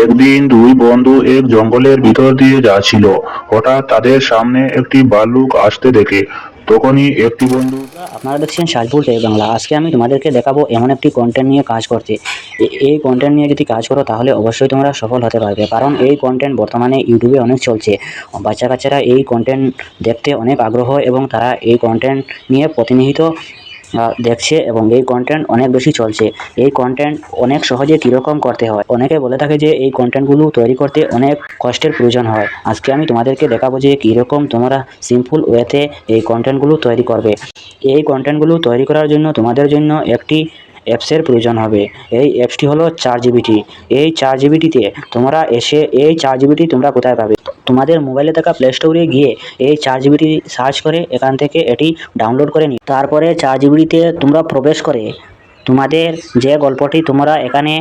একদিন দুই বন্ধু এক জঙ্গলের ভিতর দিয়ে যাচ্ছিল। হঠাৎ তাদের সামনে একটি ভাল্লুক আসতে দেখে। তখনই একটি বন্ধু আপনারা দেখছেন সাজপুর টেক বাংলা। আজকে আমি তোমাদেরকে দেখাবো এমন একটি কন্টেন্ট নিয়ে কাজ করতে। এই কন্টেন্ট নিয়ে যদি কাজ করো তাহলে অবশ্যই তোমরা সফল হতে পারবে, কারণ এই কন্টেন্ট বর্তমানে ইউটিউবে অনেক চলছে। বাচ্চা কাচ্চারা এই কন্টেন্ট দেখতে অনেক আগ্রহ এবং তারা এই কন্টেন্ট নিয়ে প্রতিনিয়ত দেখছে এবং এই কন্টেন্ট অনেক বেশি চলছে। এই কন্টেন্ট অনেক সহজে কীরকম করতে হয়, অনেকে বলে থাকে যে এই কন্টেন্টগুলো তৈরি করতে অনেক কষ্টের প্রয়োজন হয়। আজকে আমি তোমাদেরকে দেখাবো যে কীরকম তোমরা সিম্পল ওয়েতে এই কন্টেন্টগুলো তৈরি করবে। এই কন্টেন্টগুলো তৈরি করার জন্য তোমাদের জন্য একটি অ্যাপসের প্রয়োজন হবে। এই অ্যাপসটি হলো ChatGPT। এই ChatGPTতে তোমরা এসে এই ChatGPT তোমরা কোথায় পাবে? তোমাদের মোবাইলে থাকা প্লে স্টোরে গিয়ে এই ChatGPT সার্চ করে এখান থেকে এটি ডাউনলোড করে নিই। তারপরে ChatGPTতে তোমরা প্রবেশ করে তোমাদের যে গল্পটি তোমরা এখানে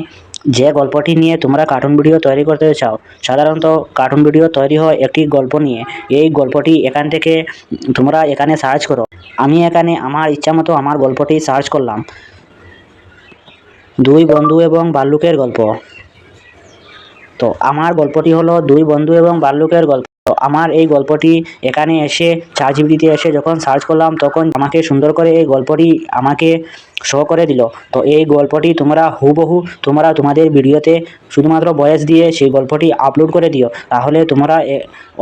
যে গল্পটি নিয়ে তোমরা কার্টুন ভিডিও তৈরি করতে চাও, সাধারণত কার্টুন ভিডিও তৈরি হয় একটি গল্প নিয়ে। এই গল্পটি এখান থেকে তোমরা এখানে সার্চ করো। আমি এখানে আমার ইচ্ছামতো আমার গল্পটি সার্চ করলাম, দুই বন্ধু এবং ভাল্লুকের গল্প। তো আমার গল্পটি হলো দুই বন্ধু এবং ভাল্লুকের গল্প। তো আমার এই গল্পটি এখানে এসে ChatGPTতে এসে যখন সার্চ করলাম তখন আমাকে সুন্দর করে এই গল্পটি আমাকে শো করে দিল। তো এই গল্পটি তোমরা হুবহু তোমরা তোমাদের ভিডিওতে শুধুমাত্র ভয়েস দিয়ে সেই গল্পটি আপলোড করে দিও, তাহলে তোমরা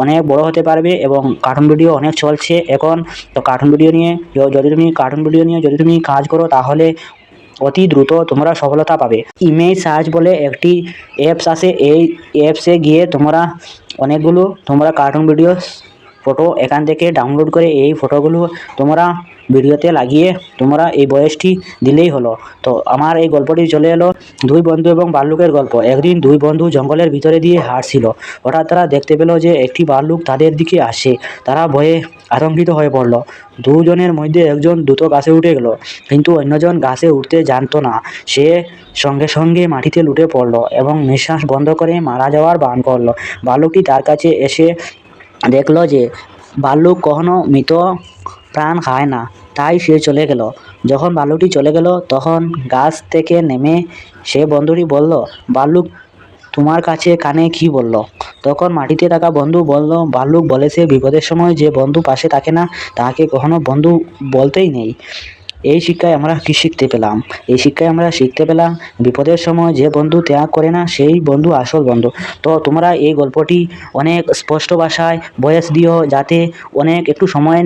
অনেক বড় হতে পারবে। এবং কার্টুন ভিডিও অনেক চলছে এখন। তো কার্টুন ভিডিও নিয়ে যদি তুমি কাজ করো তাহলে অতি দ্রুত তোমরা সফলতা পাবে। ইমেজ সার্চ বলে একটি অ্যাপস আছে। এই অ্যাপসে গিয়ে তোমরা অনেকগুলো তোমরা কার্টুন ভিডিও ফটো এখান থেকে ডাউনলোড করে এই ফটোগুলো তোমরা ভিডিওতে লাগিয়ে তোমরা এই ভয়েসটি দিলেই হলো। তো আমার এই গল্পটি চলে এলো, দুই বন্ধু এবং ভাল্লুকের গল্প। একদিন দুই বন্ধু জঙ্গলের ভিতরে দিয়ে হাঁটছিল। হঠাৎ তারা দেখতে পেল যে একটি ভাল্লুক তাদের দিকে আসে। তারা ভয়ে আতঙ্কিত হয়ে পড়ল। দুজনের মধ্যে একজন দ্রুত গাছে উঠে গেল, কিন্তু অন্যজন গাছে উঠতে জানতো না। সে সঙ্গে সঙ্গে মাটিতে লুটে পড়ল এবং নিঃশ্বাস বন্ধ করে মারা যাওয়ার ভান করল। ভাল্লুকটি তার কাছে এসে দেখল যে ভাল্লুক কখনো মৃত প্রাণ খায় না, তাই সে চলে গেল। যখন ভাল্লুকটি চলে গেল তখন গাছ থেকে নেমে সে বন্ধুটি বলল, ভাল্লুক তোমার কাছে কানে কি বলল? তখন মাটিতে থাকা বন্ধু বলল, ভাল্লুক বলেছে বিপদের সময় যে বন্ধু পাশে থাকে না তাকে কখনো বন্ধু বলতেই নেই। এই শিক্ষায় আমরা কি শিখতে পেলাম? এই শিক্ষায় আমরা শিখতে পেলাম বিপদের সময় যে বন্ধু ত্যাগ করে না সেই বন্ধু আসল বন্ধু। তো তোমরা এই গল্পটি অনেক স্পষ্ট ভাষায় ভয়েস দিও, যাতে অনেক একটু সময়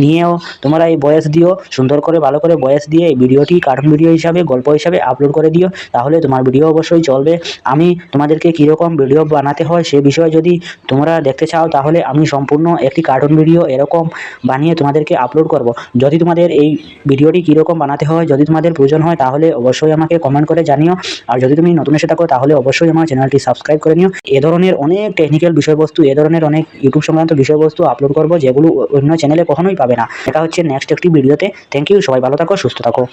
নিয়েও তোমরা এই ভয়েস দিও। সুন্দর করে ভালো করে ভয়েস দিয়ে এই ভিডিওটি কার্টুন ভিডিও হিসাবে গল্প হিসাবে আপলোড করে দিও, তাহলে তোমার ভিডিও অবশ্যই চলবে। আমি তোমাদেরকে কীরকম ভিডিও বানাতে হয় সে বিষয়ে যদি তোমরা দেখতে চাও তাহলে আমি সম্পূর্ণ একটি কার্টুন ভিডিও এরকম বানিয়ে তোমাদেরকে আপলোড করব। যদি তোমাদের এই ভিডিওটি কীরকম বানাতে হয় যদি তোমাদের প্রয়োজন হয় তাহলে অবশ্যই আমাকে কমেন্ট করে জানিও। আর যদি তুমি নতুন এসে থাকো তাহলে অবশ্যই আমার চ্যানেলটি সাবস্ক্রাইব করে নিও। এ ধরনের অনেক টেকনিক্যাল বিষয়বস্তু, এ ধরনের অনেক ইউটিউব সংক্রান্ত বিষয়বস্তু আপলোড করব যেগুলো অন্য চ্যানেলে কখনোই পাবে না। এটা হচ্ছে নেক্সট একটি ভিডিওতে। থ্যাংক ইউ, সবাই ভালো থাকো, সুস্থ থাকো।